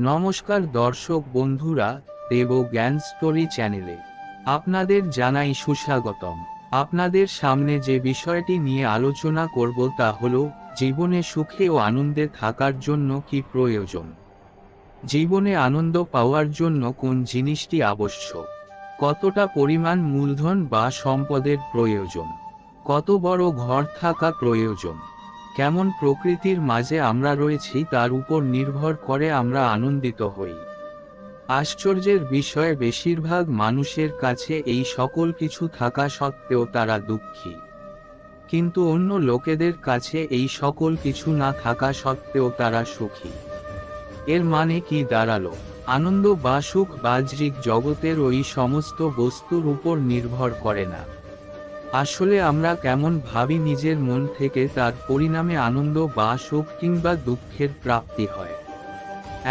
নমস্কার দর্শক বন্ধুরা, দেব জ্ঞান স্টোরি চ্যানেলে আপনাদের জানাই সুস্বাগতম। আপনাদের সামনে যে বিষয়টি নিয়ে আলোচনা করব তা হলো জীবনে সুখে ও আনন্দে থাকার জন্য কি প্রয়োজন। জীবনে আনন্দ পাওয়ার জন্য কোন জিনিসটি আবশ্যক, কতটা পরিমাণ মূলধন বা সম্পদের প্রয়োজন, কত বড় ঘর থাকা প্রয়োজন, কেমন প্রকৃতির মাঝে আমরা রয়েছি তার উপর নির্ভর করে আমরা আনন্দিত হই। আশ্চর্যের বিষয়, বেশিরভাগ মানুষের কাছে এই সকল কিছু থাকা সত্ত্বেও তারা দুঃখী, কিন্তু অন্য লোকেদের কাছে এই সকল কিছু না থাকা সত্ত্বেও তারা সুখী। এর মানে কি দাঁড়ালো? আনন্দ বা সুখ বাহ্যিক জগতের ওই সমস্ত বস্তুর উপর নির্ভর করে না। আসলে আমরা কেমন ভাবি নিজের মন থেকে তার পরিণামে আনন্দ বা সুখ কিংবা দুঃখের প্রাপ্তি হয়।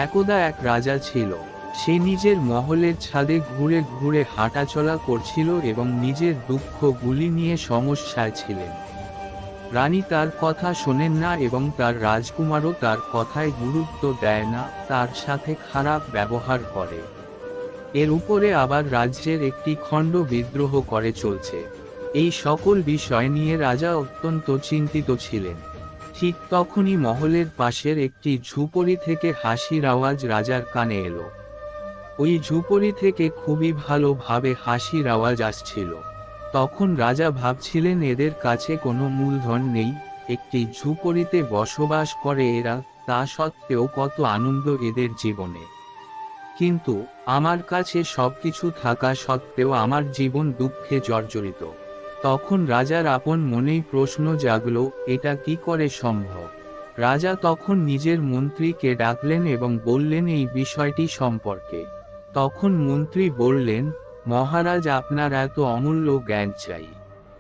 একদা এক রাজা ছিল। সে নিজের মহলের ছাদে ঘুরে ঘুরে হাঁটাচলা করছিল এবং নিজের দুঃখগুলি নিয়ে সমস্যায় ছিলেন। রানী তার কথা শোনেন না এবং তার রাজকুমারও তার কথায় গুরুত্ব দেয় না, তার সাথে খারাপ ব্যবহার করে। এর উপরে আবার রাজ্যের একটি খণ্ড বিদ্রোহ করে চলছে। এই সকল বিষয় নিয়ে রাজা অত্যন্ত চিন্তিত ছিলেন। ঠিক তখনই মহলের পাশের একটি ঝুপড়ি থেকে হাসির আওয়াজ রাজার কানে এলো। ওই ঝুপড়ি থেকে খুবই ভালোভাবে হাসির আওয়াজ আসছিল। তখন রাজা ভাবছিলেন, এদের কাছে কোনো মূলধন নেই, একটি ঝুপড়িতে বসবাস করে এরা, তা সত্ত্বেও কত আনন্দ এদের জীবনে। কিন্তু আমার কাছে সবকিছু থাকা সত্ত্বেও আমার জীবন দুঃখে জর্জরিত। তখন রাজার আপন মনেই প্রশ্ন জাগলো, এটা কি করে সম্ভব? রাজা তখন নিজের মন্ত্রীকে ডাকলেন এবং বললেন এই বিষয়টি সম্পর্কে। তখন মন্ত্রী বললেন, মহারাজ, আপনার এত অমূল্য জ্ঞান চাই,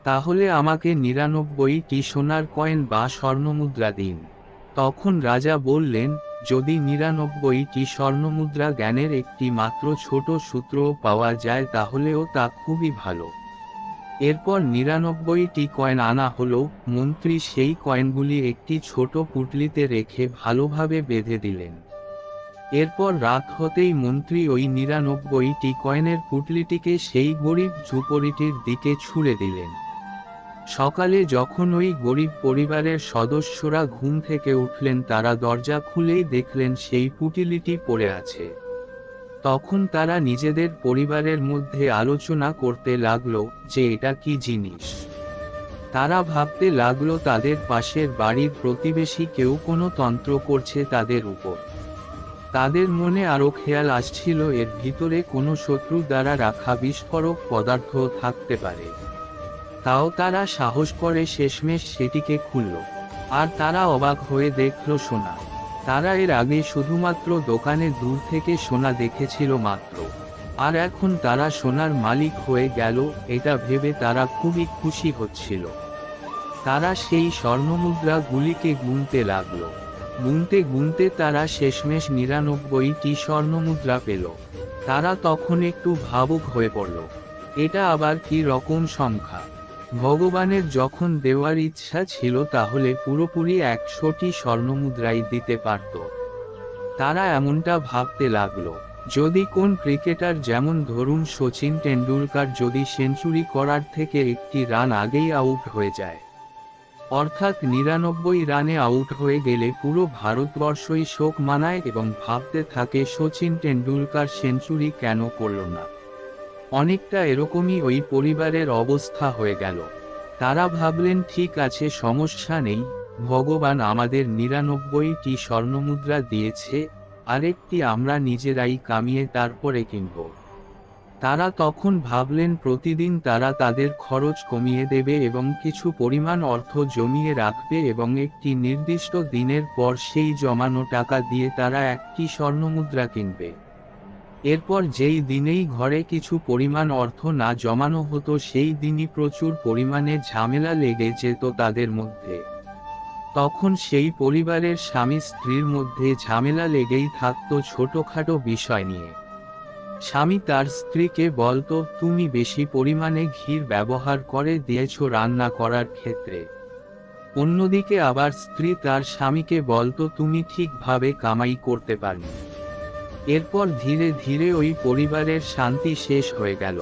তাহলে আমাকে 99টি সোনার কয়েন বা স্বর্ণমুদ্রা দিন। তখন রাজা বললেন, যদি 99টি স্বর্ণমুদ্রা জ্ঞানের একটি মাত্র ছোট সূত্রও পাওয়া যায় তাহলেও তা খুবই ভালো। এরপর 99টি কয়েন আনা হলো। মন্ত্রী সেই কয়েনগুলি একটি ছোট পুঁটলিতে রেখে ভালোভাবে বেঁধে দিলেন। এরপর রাত হতেই মন্ত্রী ওই 99টি কয়েনের পুঁটলিটিকে সেই গরিব ঝুপড়িটির দিকে ছুঁড়ে দিলেন। সকালে যখন ওই গরিব পরিবারের সদস্যরা ঘুম থেকে উঠলেন, তারা দরজা খুলেই দেখলেন সেই পুঁটলিটি পড়ে আছে। তখন তারা নিজেদের পরিবারের মধ্যে আলোচনা করতে লাগলো যে এটা কি জিনিস। তারা ভাবতে লাগলো তাদের পাশের বাড়ির প্রতিবেশী কেউ কোনো তন্ত্র করছে তাদের উপর। তাদের মনে আরও খেয়াল আসছিল এর ভিতরে কোনো শত্রু দ্বারা রাখা বিস্ফোরক পদার্থ থাকতে পারে। তাও তারা সাহস করে শেষমেশ সেটিকে খুলল। আর তারা অবাক হয়ে দেখল সোনা। তারা এর আগে শুধুমাত্র দোকানে দূর থেকে সোনা দেখেছিল মাত্র, আর এখন তারা সোনার মালিক হয়ে গেল, এটা ভেবে তারা খুবই খুশি হচ্ছিল। তারা সেই স্বর্ণমুদ্রাগুলিকে গুনতে লাগলো। গুনতে গুনতে তারা শেষমেশ 99টি স্বর্ণমুদ্রা পেল। তারা তখন একটু ভাবুক হয়ে পড়ল, এটা আবার কি রকম সংখ্যা? ভগবানের যখন দেওয়ার ইচ্ছা ছিল তাহলে পুরোপুরি 100টি স্বর্ণমুদ্রাই দিতে পারত। তারা এমনটা ভাবতে লাগলো, যদি কোন ক্রিকেটার, যেমন ধরুন সচিন টেন্ডুলকার, যদি সেঞ্চুরি করার থেকে একটি রান আগেই আউট হয়ে যায়, অর্থাৎ 99 রানে আউট হয়ে গেলে পুরো ভারতবর্ষই শোক মানায় এবং ভাবতে থাকে সচিন টেন্ডুলকার সেঞ্চুরি কেন করল না। অনেকটা এরকমই ওই পরিবারের অবস্থা হয়ে গেল। তারা ভাবলেন, ঠিক আছে, সমস্যা নেই, ভগবান আমাদের 99টি স্বর্ণমুদ্রা দিয়েছে, আরেকটি আমরা নিজেরাই কামিয়ে তারপরে কিনব। তারা তখন ভাবলেন প্রতিদিন তারা তাদের খরচ কমিয়ে দেবে এবং কিছু পরিমাণ অর্থ জমিয়ে রাখবে এবং একটি নির্দিষ্ট দিনের পর সেই জমানো টাকা দিয়ে তারা একটি স্বর্ণমুদ্রা কিনবে। এরপর যেই দিনেই ঘরে কিছু পরিমাণ অর্থ না জমানো হতো সেই দিনই প্রচুর পরিমাণে ঝামেলা লেগে যেত তাদের মধ্যে। তখন সেই পরিবারের স্বামী স্ত্রীর মধ্যে ঝামেলা লেগেই থাকতো ছোটখাটো বিষয় নিয়ে। স্বামী তার স্ত্রীকে বলতো, তুমি বেশি পরিমাণে ঘির ব্যবহার করে দিয়েছ রান্না করার ক্ষেত্রে। অন্যদিকে আবার স্ত্রী তার স্বামীকে বলতো, তুমি ঠিকভাবে কামাই করতে পারনি। এরপর ধীরে ধীরে ওই পরিবারের শান্তি শেষ হয়ে গেল।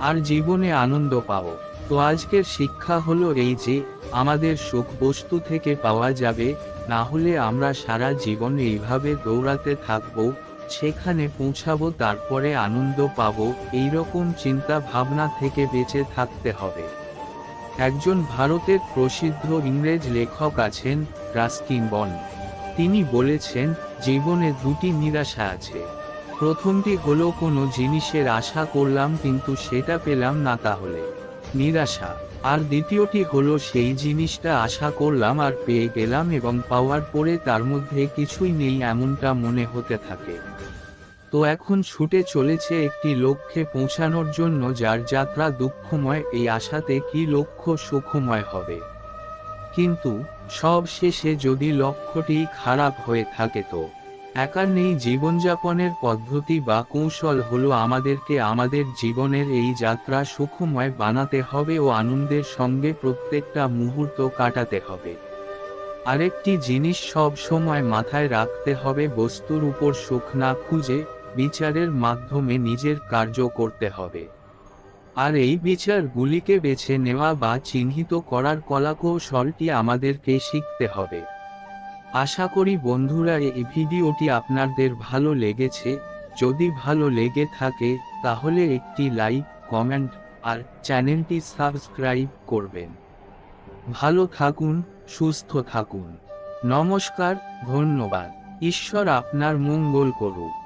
আর জীবনে আনন্দ পাও। তো আজকের শিক্ষা হলো এই যে, আমাদের সুখ বস্তু থেকে পাওয়া যাবে, না হলে আমরা সারা জীবন এইভাবে দৌড়াতে থাকবো, সেখানে পৌঁছাবো তারপরে আনন্দ পাবো, এইরকম চিন্তা ভাবনা থেকে বেঁচে থাকতে হবে। একজন ভারতের প্রসিদ্ধ ইংরেজ লেখক আছেন, রাস্কিন বন্ড। তিনি বলেছেন, জীবনে দুটি নিরাশা আছে। প্রথমটি হলো কোনো জিনিসের আশা করলাম কিন্তু সেটা পেলাম না, তাহলে নিরাশা। আর দ্বিতীয়টি হলো সেই জিনিসটা আশা করলাম আর পেয়ে গেলাম এবং পাওয়ার পরে তার মধ্যে কিছুই নেই, এমনটা মনে হতে থাকে। তো এখন ছুটে চলেছে একটি লক্ষ্যে পৌঁছানোর জন্য, যার যাত্রা দুঃখময়, এই আশাতে কি লক্ষ্য সুখময় হবে। কিন্তু সব শেষে যদি লক্ষ্যটি খারাপ হয়ে থাকে, তো একার নেই জীবনযাপনের পদ্ধতি বা কৌশল হলো আমাদেরকে আমাদের জীবনের এই যাত্রা সুখময় বানাতে হবে ও আনন্দের সঙ্গে প্রত্যেকটা মুহূর্ত কাটাতে হবে। আরেকটি জিনিস সব সময় মাথায় রাখতে হবে, বস্তুর উপর সুখ না খুঁজে বিচারের মাধ্যমে নিজের কার্য করতে হবে। আর এই বিচারগুলিকে বেছে নেওয়া বা চিহ্নিত করার কলাকৌশলটি আমাদেরকে শিখতে হবে। আশা করি বন্ধুরা এই ভিডিওটি আপনাদের ভালো লেগেছে। যদি ভালো লেগে থাকে তাহলে একটি লাইক, কমেন্ট আর চ্যানেলটি সাবস্ক্রাইব করবেন। ভালো থাকুন, সুস্থ থাকুন। নমস্কার, ধন্যবাদ। ঈশ্বর আপনার মঙ্গল করুক।